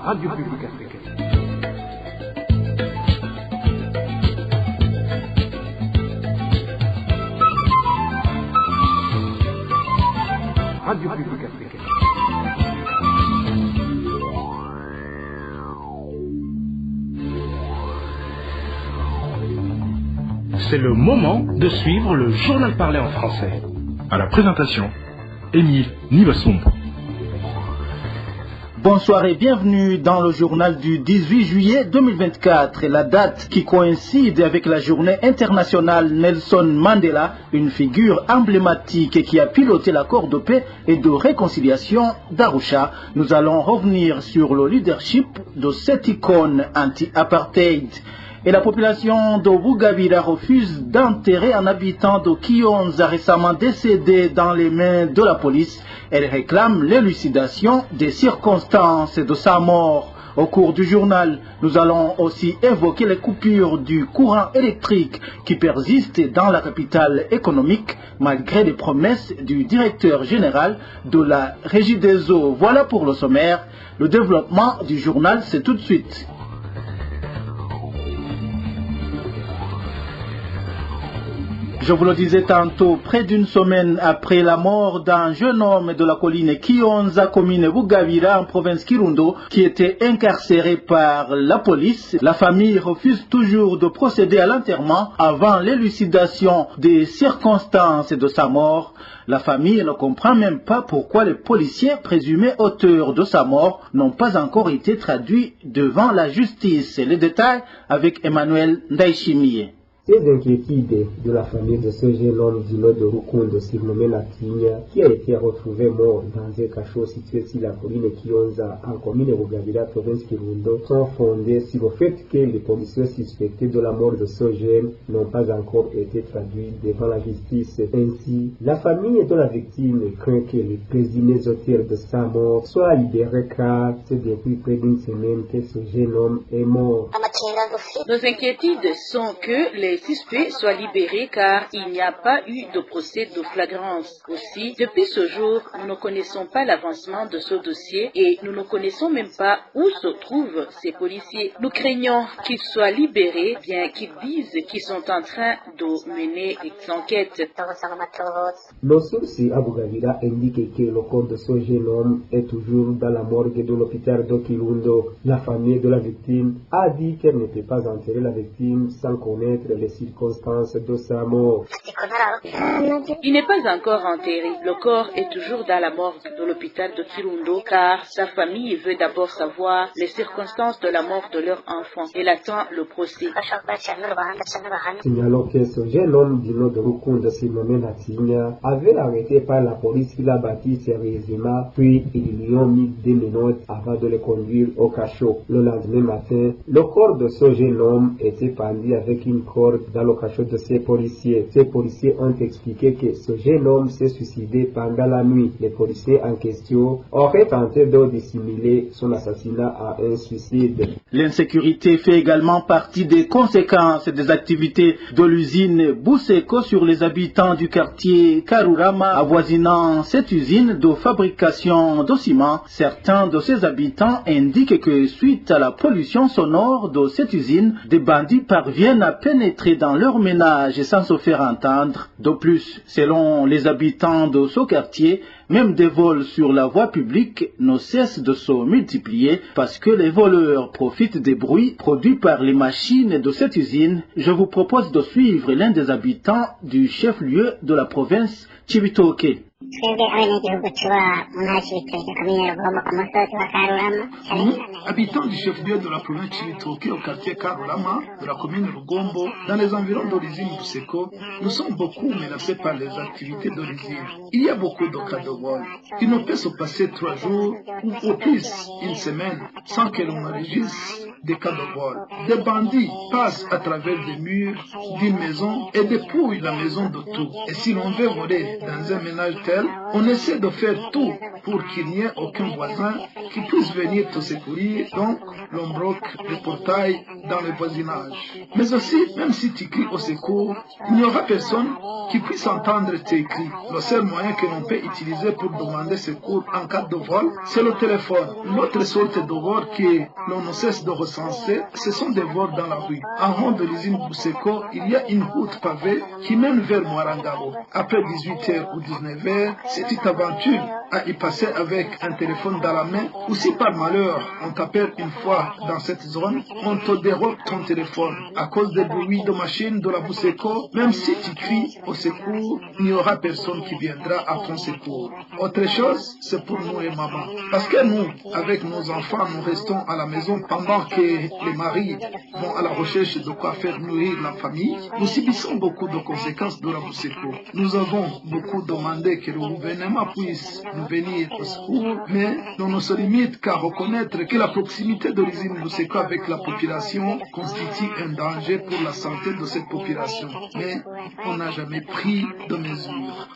Radio Publique Africaine. Radio Publique Africaine. C'est le moment de suivre le journal parlé en français. À la présentation, Émile Nibasumbo. Bonsoir et bienvenue dans le journal du 18 juillet 2024, la date qui coïncide avec la journée internationale Nelson Mandela, une figure emblématique qui a piloté l'accord de paix et de réconciliation d'Arusha. Nous allons revenir sur le leadership de cette icône anti-apartheid. Et la population de Bugabira refuse d'enterrer un habitant de Kionza récemment décédé dans les mains de la police. Elle réclame l'élucidation des circonstances de sa mort. Au cours du journal, nous allons aussi évoquer les coupures du courant électrique qui persistent dans la capitale économique malgré les promesses du directeur général de la Régie des eaux. Voilà pour le sommaire. Le développement du journal, c'est tout de suite. Je vous le disais tantôt, près d'une semaine après la mort d'un jeune homme de la colline Kionza, commune Bugabira, en province Kirundo, qui était incarcéré par la police, la famille refuse toujours de procéder à l'enterrement avant l'élucidation des circonstances de sa mort. La famille ne comprend même pas pourquoi les policiers présumés auteurs de sa mort n'ont pas encore été traduits devant la justice. Les détails avec Emmanuel Ndaishimiye. Ces inquiétudes de la famille de ce jeune homme du nom de Rukundo, surnommé Natinya, qui a été retrouvé mort dans un cachot situé sur la colline Kionza, en commune Bugabira, province Kirundo, sont fondées sur le fait que les policiers suspectés de la mort de ce jeune n'ont pas encore été traduits devant la justice. Ainsi, la famille de la victime craint que les présumés auteurs de sa mort soient libérés car c'est depuis près d'une semaine que ce jeune homme est mort. Nos inquiétudes sont que les suspects soient libérés car il n'y a pas eu de procès de flagrance. Aussi, depuis ce jour, nous ne connaissons pas l'avancement de ce dossier et nous ne connaissons même pas où se trouvent ces policiers. Nous craignons qu'ils soient libérés, bien qu'ils disent qu'ils sont en train de mener des enquêtes. Nos sources à Bugabira indiquent que le corps de ce jeune homme est toujours dans la morgue de l'hôpital de Kirundo. La famille de la victime a dit qu'elle ne peut pas enterrer la victime sans connaître les circonstances de sa mort. Il n'est pas encore enterré. Le corps est toujours dans la morgue de l'hôpital de Kirundo car sa famille veut d'abord savoir les circonstances de la mort de leur enfant. Elle attend le procès. Signalons que ce jeune homme du nom de Rukundo, surnommé Natinya, avait arrêté par la police qui l'a battu sérieusement, puis ils lui ont mis des menottes avant de le conduire au cachot. Le lendemain matin, le corps de ce jeune homme était pendu avec une corde dans le cachot de ces policiers. Ces policiers ont expliqué que ce jeune homme s'est suicidé pendant la nuit. Les policiers en question auraient tenté de dissimuler son assassinat à un suicide. L'insécurité fait également partie des conséquences des activités de l'usine Buseko sur les habitants du quartier Karurama avoisinant cette usine de fabrication de ciment. Certains de ces habitants indiquent que suite à la pollution sonore de cette usine, des bandits parviennent à pénétrer dans leur ménage sans se faire entendre. De plus, selon les habitants de ce quartier, même des vols sur la voie publique ne cessent de se multiplier parce que les voleurs profitent des bruits produits par les machines de cette usine. Je vous propose de suivre l'un des habitants du chef-lieu de la province Chibitoke. Nous, habitants du chef-lieu de la province Chibitoke au quartier Karurama de la commune Rugombo, dans les environs de l'usine Buseko, nous sommes beaucoup menacés par les activités de l'usine. Il y a beaucoup de cas de vol. Il ne peut se passer 3 jours ou plus, une semaine, sans que l'on enregistre des cas de vol. Des bandits passent à travers des murs d'une maison et dépouillent la maison de tout. Et si l'on veut voler dans un ménage tel, on essaie de faire tout pour qu'il n'y ait aucun voisin qui puisse venir te secourir, donc l'on bloque les portails dans le voisinage. Mais aussi, même si tu cries au secours, il n'y aura personne qui puisse entendre tes cris. Le seul moyen que l'on peut utiliser pour demander secours en cas de vol, c'est le téléphone. L'autre sorte de vol que l'on ne cesse de recenser, ce sont des vols dans la rue. En haut de l'usine Bousseko, il y a une route pavée qui mène vers Moirangabo. Après 18h ou 19h, si tu t'aventures à y passer avec un téléphone dans la main, ou si par malheur on t'appelle une fois dans cette zone, on te dérobe ton téléphone. À cause des bruits de machines de la Bousseko, même si tu cries au secours, il n'y aura personne qui viendra à ton secours. Autre chose, c'est pour nous les mamans. Parce que nous, avec nos enfants, nous restons à la maison pendant que les maris vont à la recherche de quoi faire nourrir la famille. Nous subissons beaucoup de conséquences de la Bousseko. Nous avons beaucoup demandé que le gouvernement puisse nous venir au secours, mais on ne se limite qu'à reconnaître que la proximité de l'usine Bousseko avec la population constitue un danger pour la santé de cette population. Mais on n'a jamais pris de mesures.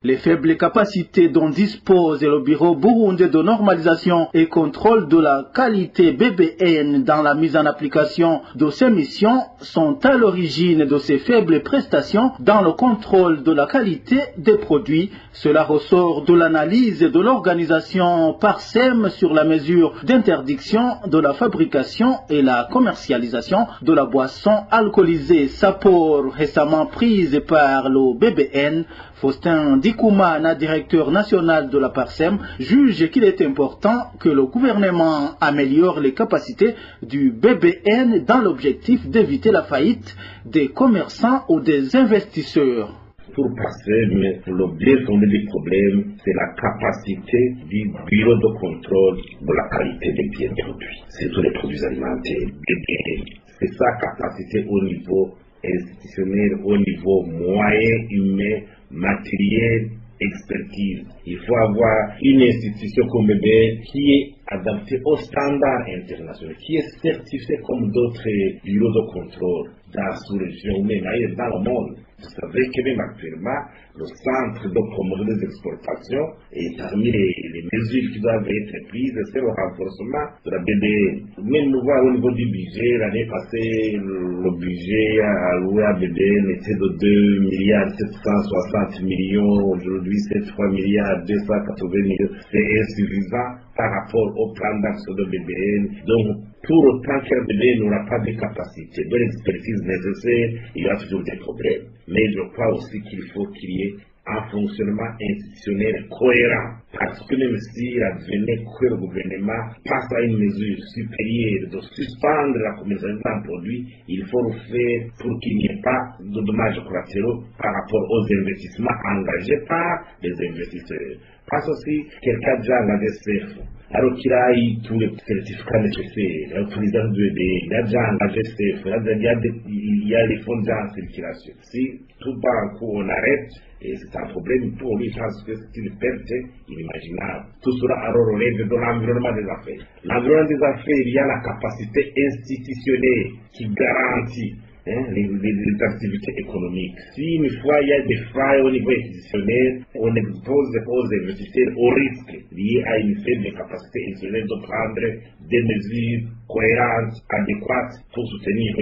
Les faibles capacités dont dispose le Bureau burundais de normalisation et contrôle de la qualité BBN dans la mise en application de ces missions sont à l'origine de ces faibles prestations dans le contrôle de la qualité des produits. Cela ressort de l'analyse de l'organisation Parsem sur la mesure d'interdiction de la fabrication et la commercialisation de la boisson alcoolisée Sapor récemment prise par le BBN. Faustin Dikoumana, directeur national de la Parsem, juge qu'il est important que le gouvernement améliore les capacités du BBN dans l'objectif d'éviter la faillite des commerçants ou des investisseurs. Pour Parsem, le bien fondé du problème, c'est la capacité du bureau de contrôle de la qualité des biens produits, surtout les produits alimentaires, BBN. C'est sa capacité au niveau institutionnel, au niveau moyen, humain, matériel, expertise. Il faut avoir une institution comme BBN qui est adaptée aux standards internationaux, qui est certifiée comme d'autres bureaux de contrôle dans la sous-région ou même ailleurs dans le monde. Vous savez que même actuellement, le centre de promotion des exportations est parmi les mesures qui doivent être prises, c'est le renforcement de la BBN. Même nous voir au niveau du budget, l'année passée, le budget alloué à BBN était de 2 milliards 760 millions, aujourd'hui c'est 3 milliards 280 millions. C'est insuffisant par rapport au plan d'action de BBN. Donc, pour autant qu'un BBN n'aura pas de capacité, de l'expertise nécessaire, il y a toujours des problèmes. Mais je crois aussi qu'il faut qu'il y ait un fonctionnement institutionnel cohérent. Parce que même s'il advenait que le gouvernement passe à une mesure supérieure de suspendre la commercialisation d'un produit, il faut le faire pour qu'il n'y ait pas de dommages collatéraux par rapport aux investissements engagés par les investisseurs. Parce aussi, quelqu'un déjà engagé CEF, alors qu'il a eu tous les certificats nécessaires, l'utilisation de BBN, il a déjà engagé CEF, il y a les fonds déjà en circulation. Si tout d'un coup on arrête, et c'est un problème pour lui, parce que c'est une perte inimaginable. Tout cela alors relève de l'environnement des affaires. L'environnement des affaires, il y a la capacité institutionnelle qui garantit les activités économiques. Si une fois il y a des failles au niveau institutionnel, on expose aux investisseurs au risque lié à une faible capacité institutionnelle de prendre des mesures cohérentes, adéquates pour soutenir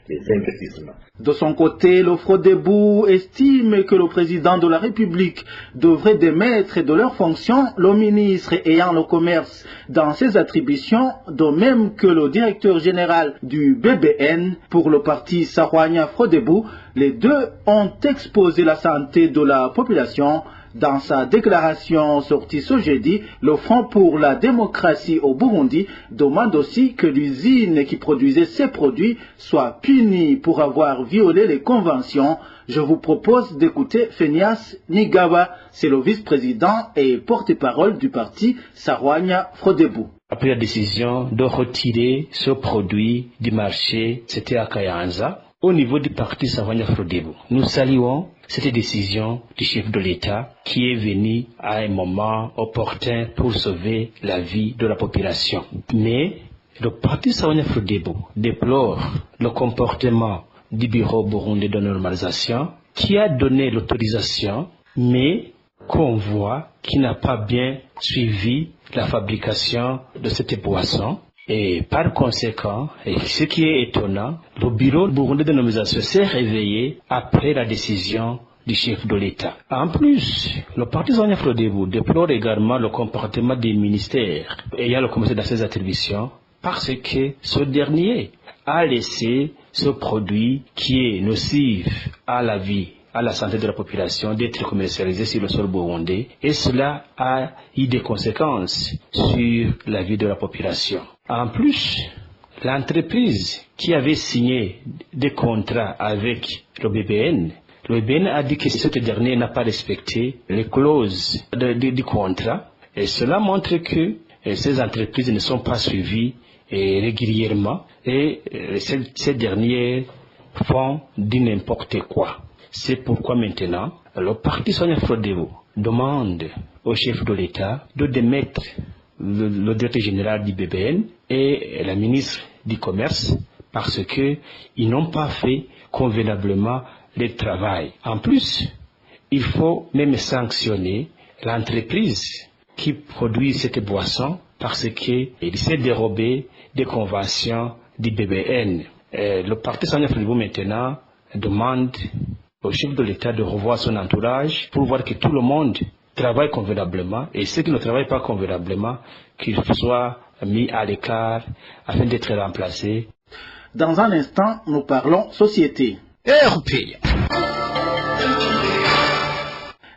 les investissements. De son côté, le Frodebou estime que le président de la République devrait démettre de leurs fonctions le ministre ayant le commerce dans ses attributions, de même que le directeur général du BBN. Pour le parti Sarwania Frodebou, les deux ont exposé la santé de la population. Dans sa déclaration sortie ce jeudi, le Front pour la démocratie au Burundi demande aussi que l'usine qui produisait ces produits soit punie pour avoir violé les conventions. Je vous propose d'écouter Phineas Nigawa, c'est le vice-président et porte-parole du parti Sarwania Frodebou. Après la décision de retirer ce produit du marché, c'était à Kayanza. Au niveau du parti Sarwania Frodebou, nous saluons cette décision du chef de l'État qui est venue à un moment opportun pour sauver la vie de la population. Mais le parti Sahwanyafrodebo déplore le comportement du bureau burundais de normalisation qui a donné l'autorisation, mais qu'on voit qui n'a pas bien suivi la fabrication de cette boisson. Et par conséquent, et ce qui est étonnant, le bureau burundais de normalisation s'est réveillé après la décision du chef de l'État. En plus, le parti Sahwanyafrodebo déplore également le comportement des ministères ayant le comité dans ses attributions parce que ce dernier a laissé ce produit qui est nocif à la vie, à la santé de la population, d'être commercialisé sur le sol burundais, et cela a eu des conséquences sur la vie de la population. En plus, l'entreprise qui avait signé des contrats avec le BBN a dit que ce dernier n'a pas respecté les clauses du contrat, et cela montre que ces entreprises ne sont pas suivies régulièrement, et ces derniers font du n'importe quoi. C'est pourquoi maintenant, le parti Sahwanyafrodebo demande au chef de l'État de démettre le directeur général du BBN et la ministre du Commerce parce qu'ils n'ont pas fait convenablement le travail. En plus, il faut même sanctionner l'entreprise qui produit cette boisson parce qu'il s'est dérobé des conventions du BBN. Le parti Sahwanyafrodebo maintenant demande au chef de l'État de revoir son entourage pour voir que tout le monde travaille convenablement et ceux qui ne travaillent pas convenablement qu'ils soient mis à l'écart afin d'être remplacés. Dans un instant, nous parlons société. RP.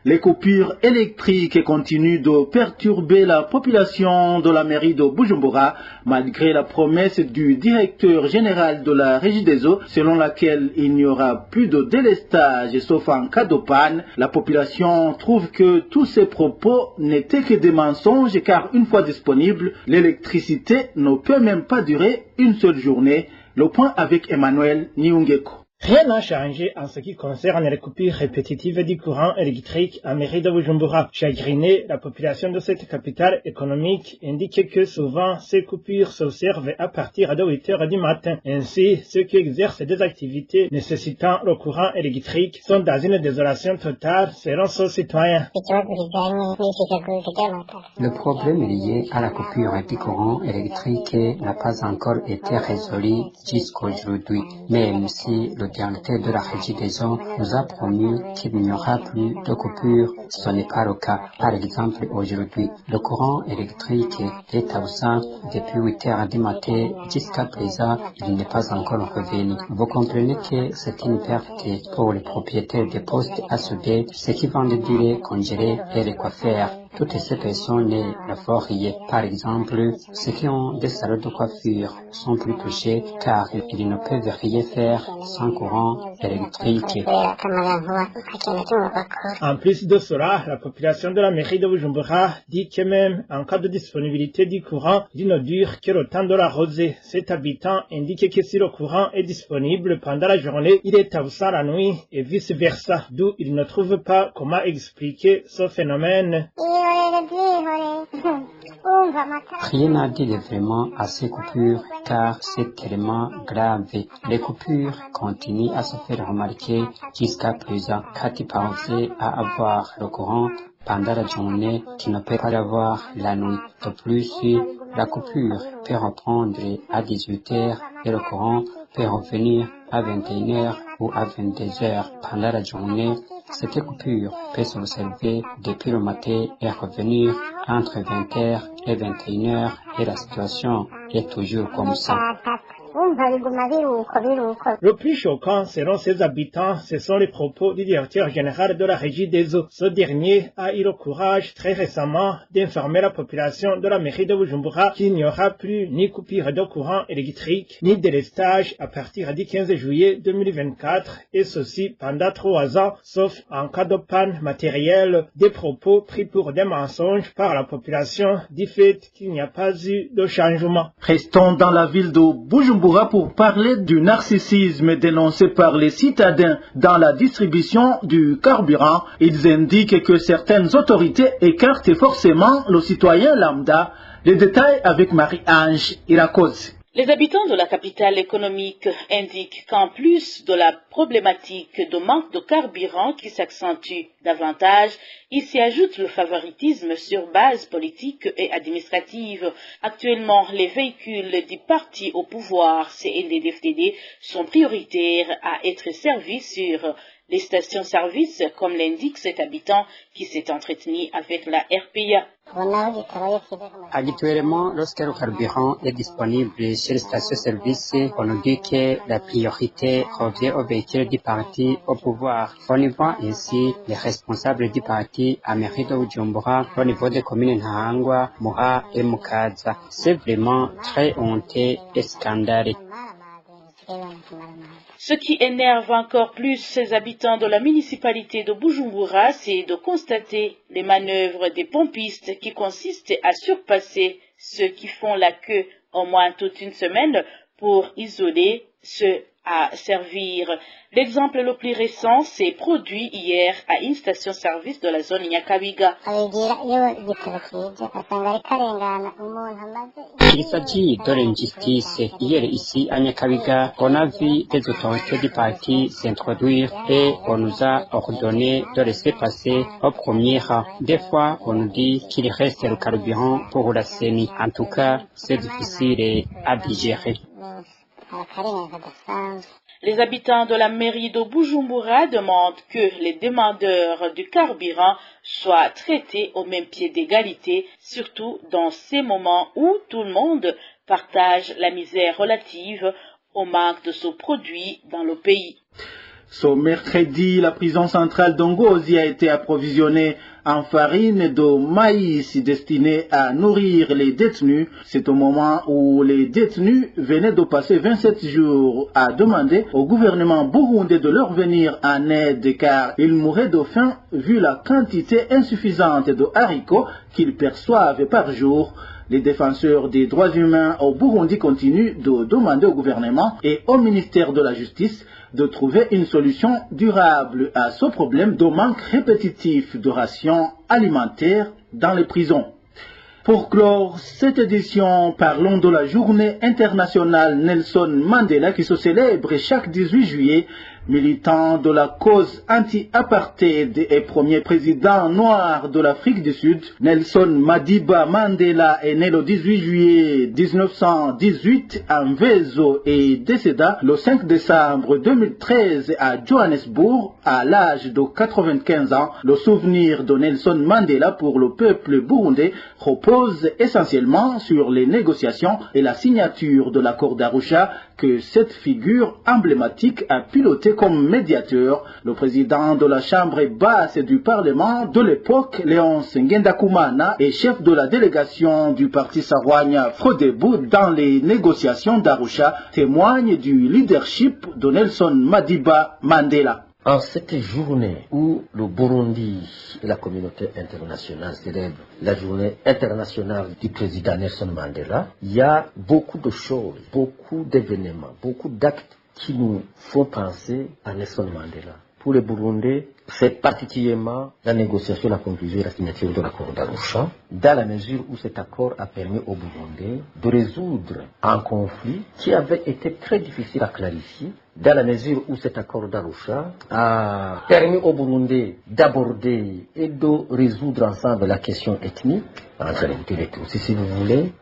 Les coupures électriques continuent de perturber la population de la mairie de Bujumbura, malgré la promesse du directeur général de la Régie des eaux, selon laquelle il n'y aura plus de délestage sauf en cas de panne. La population trouve que tous ces propos n'étaient que des mensonges, car une fois disponible, l'électricité ne peut même pas durer une seule journée. Le point avec Emmanuel Niungeko. Rien n'a changé en ce qui concerne les coupures répétitives du courant électrique à mairie de Bujumbura. Chagrinée, la population de cette capitale économique indique que souvent ces coupures s'observent à partir de 8 heures du matin. Ainsi, ceux qui exercent des activités nécessitant le courant électrique sont dans une désolation totale selon ce citoyen. Le problème lié à la coupure du courant électrique n'a pas encore été résolu jusqu'aujourd'hui, même si le directeur de la Régie des eaux nous a promis qu'il n'y aura plus de coupure. Ce n'est pas le cas. Par exemple, aujourd'hui, le courant électrique est absent depuis 8 heures du matin jusqu'à présent, il n'est pas encore revenu. Vous comprenez que c'est une perte pour les propriétaires des postes à souder, ceux qui vendent des durées congelées et les coiffeurs. Toutes ces personnes ne font rien. Par exemple, ceux qui ont des salons de coiffure sont plus touchés car ils ne peuvent rien faire sans courant électrique. En plus de cela, la population de la mairie de Bujumbura dit que même en cas de disponibilité du courant, il ne dure que le temps de la rosée. Cet habitant indique que si le courant est disponible pendant la journée, il est absent la nuit et vice versa, d'où il ne trouve pas comment expliquer ce phénomène. Rien n'a dit vraiment à ces coupures car c'est tellement grave. Les coupures continuent à se faire remarquer jusqu'à présent. Quand tu pensais à avoir le courant pendant la journée, tu ne peux pas l'avoir la nuit. De plus, la coupure peut reprendre à 18 heures et le courant peut revenir à 21 heures ou à 22 heures pendant la journée. Cette coupure peut s'observer depuis le matin et revenir entre 20h et 21h et la situation est toujours comme ça. Le plus choquant, selon ses habitants, ce sont les propos du directeur général de la Régie des eaux. Ce dernier a eu le courage très récemment d'informer la population de la mairie de Bujumbura qu'il n'y aura plus ni coupure de courant électrique, ni délestage à partir du 15 juillet 2024, et ceci pendant 3 ans, sauf en cas de panne matérielle, des propos pris pour des mensonges par la population du fait qu'il n'y a pas eu de changement. Restons dans la ville de Bujumbura Bujumbura pour parler du narcissisme dénoncé par les citadins dans la distribution du carburant. Ils indiquent que certaines autorités écartent forcément le citoyen lambda. Les détails avec Marie-Ange Irakoze. Les habitants de la capitale économique indiquent qu'en plus de la problématique de manque de carburant qui s'accentue davantage, il s'y ajoute le favoritisme sur base politique et administrative. Actuellement, les véhicules du parti au pouvoir, CNDD-FDD, sont prioritaires à être servis sur les stations-service, comme l'indique cet habitant qui s'est entretenu avec la RPA. Habituellement, lorsque le carburant est disponible sur les stations-service, on nous dit que la priorité revient aux véhicules du parti au pouvoir. On y voit ainsi les responsables du parti à mairie de Bujumbura au niveau des communes Ntahangwa, Muha et Mukaza. C'est vraiment très honteux et scandaleux. Ce qui énerve encore plus ces habitants de la municipalité de Bujumbura, c'est de constater les manœuvres des pompistes qui consistent à surpasser ceux qui font la queue au moins toute une semaine pour isoler ceux à servir. L'exemple le plus récent s'est produit hier à une station-service de la zone Nyakabiga. Il s'agit de l'injustice. Hier ici à Nyakabiga, on a vu des autorités du parti s'introduire et on nous a ordonné de laisser passer au premier rang. Des fois, on nous dit qu'il reste le carburant pour la CENI. En tout cas, c'est difficile à digérer. Les habitants de la mairie de Bujumbura demandent que les demandeurs du carburant soient traités au même pied d'égalité, surtout dans ces moments où tout le monde partage la misère relative au manque de ce produit dans le pays. Ce mercredi, la prison centrale d'Ongozi a été approvisionnée en farine de maïs destinée à nourrir les détenus. C'est au moment où les détenus venaient de passer 27 jours à demander au gouvernement burundais de leur venir en aide car ils mouraient de faim vu la quantité insuffisante de haricots qu'ils perçoivent par jour. Les défenseurs des droits humains au Burundi continuent de demander au gouvernement et au ministère de la Justice de trouver une solution durable à ce problème de manque répétitif de rations alimentaires dans les prisons. Pour clore cette édition, parlons de la journée internationale Nelson Mandela qui se célèbre chaque 18 juillet. Militant de la cause anti-apartheid et premier président noir de l'Afrique du Sud, Nelson Madiba Mandela est né le 18 juillet 1918 à Mvezo et décéda le 5 décembre 2013 à Johannesburg à l'âge de 95 ans. Le souvenir de Nelson Mandela pour le peuple burundais repose essentiellement sur les négociations et la signature de l'accord d'Arusha que cette figure emblématique a piloté comme médiateur. Le président de la Chambre basse du Parlement de l'époque, Léonce Ngendakumana, et chef de la délégation du parti Sarwanya Frodebu dans les négociations d'Arusha, témoigne du leadership de Nelson Madiba Mandela. En cette journée où le Burundi et la communauté internationale célèbrent la journée internationale du président Nelson Mandela, il y a beaucoup de choses, beaucoup d'événements, beaucoup d'actes qui nous font penser à Nelson Mandela. Pour les Burundais, c'est particulièrement la négociation, la conclusion et la signature de l'accord d'Arusha, dans la mesure où cet accord a permis aux Burundais de résoudre un conflit qui avait été très difficile à clarifier, dans la mesure où cet accord d'Arusha a permis aux Burundais d'aborder et de résoudre ensemble la question ethnique, entre les Tutsis si vous voulez.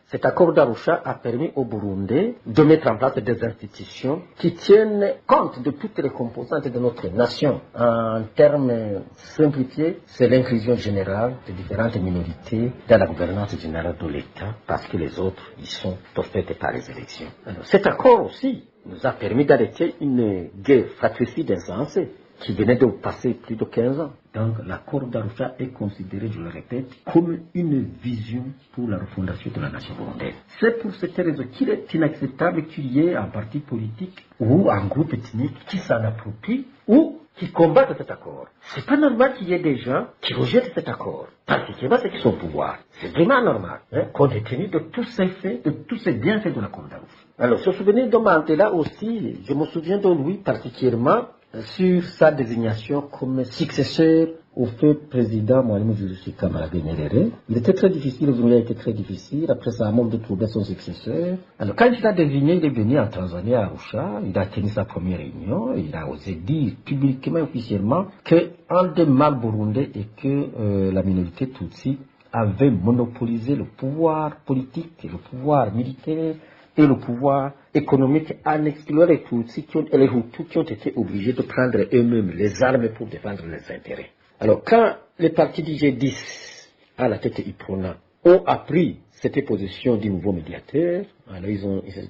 Cet accord d'Arusha a permis aux Burundais de mettre en place des institutions qui tiennent compte de toutes les composantes de notre nation. En termes simplifiés, c'est l'inclusion générale de différentes minorités dans la gouvernance générale de l'État, parce que les autres, ils sont faits par les élections. Alors, cet accord aussi nous a permis d'arrêter une guerre fratricide insensée qui venait de passer plus de 15 ans. Donc l'accord d'Arusha est considéré, je le répète, comme une vision pour la refondation de la nation burundaise. C'est pour cette raison qu'il est inacceptable qu'il y ait un parti politique ou un groupe ethnique qui s'en approprie ou qui combattent cet accord. C'est pas normal qu'il y ait des gens qui rejettent cet accord, particulièrement ceux qui sont au pouvoir. C'est vraiment anormal, compte tenu de tous ces faits, de tous ces bienfaits de la condamnation. Alors, se souvenir de Mandela aussi, je me souviens de lui particulièrement sur sa désignation comme successeur au feu président Mwalimu Julius Kamara Nyerere. Il était très difficile, le journée a été très difficile, après ça a même de trouver son successeur. Alors quand il l'a désigné, il est venu en Tanzanie à Arusha, il a tenu sa première réunion, il a osé dire publiquement et officiellement qu'un des mal burundais et que la minorité Tutsi avait monopolisé le pouvoir politique, le pouvoir militaire et le pouvoir économique en excluant les Tutsis et les Hutus qui ont été obligés de prendre eux-mêmes les armes pour défendre leurs intérêts. Alors quand les partis du G10 à la tête Iprona ont appris cette position du nouveau médiateur, alors ils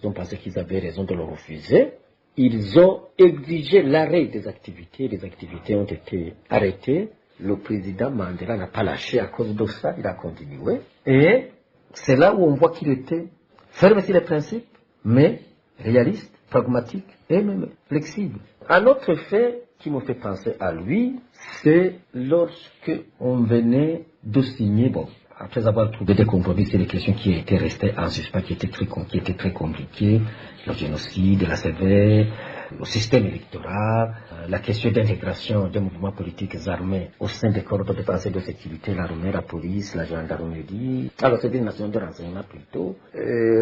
ont pensé qu'ils avaient raison de le refuser. Ils ont exigé l'arrêt des activités. Les activités ont été arrêtées. Le président Mandela n'a pas lâché à cause de ça, il a continué. Et c'est là où on voit qu'il était ferme sur les principes, mais réaliste, pragmatique et même flexible. Un autre fait qui me fait penser à lui, c'est lorsque on venait de signer, après avoir trouvé des compromis sur les questions qui étaient restées en suspens, qui étaient très compliquées, le génocide, la sévère, le système électoral, la question d'intégration des mouvements politiques armés au sein des corps de défense et de sécurité, l'armée, la police, la gendarmerie, alors c'est des nations de renseignement plutôt,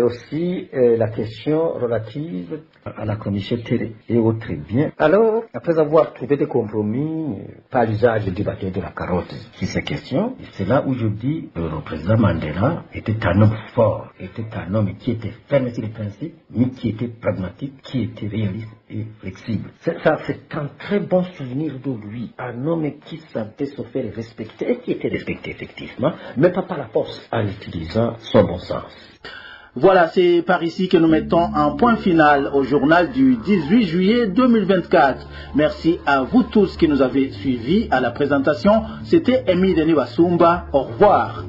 aussi la question relative à la commission télé et autres biens. Alors, après avoir trouvé des compromis, pas l'usage du bâton de la carotte sur ces questions, c'est là où je dis que le président Mandela était un homme fort, était un homme qui était ferme sur les principes, mais qui était pragmatique, qui était réaliste et flexible. Ça, c'est un très bon souvenir de lui, un homme qui savait se faire respecter et qui était respecté effectivement, mais pas par la force, en utilisant son bon sens. Voilà, c'est par ici que nous mettons un point final au journal du 18 juillet 2024. Merci à vous tous qui nous avez suivis à la présentation. C'était Émile Denis Basumba. Au revoir.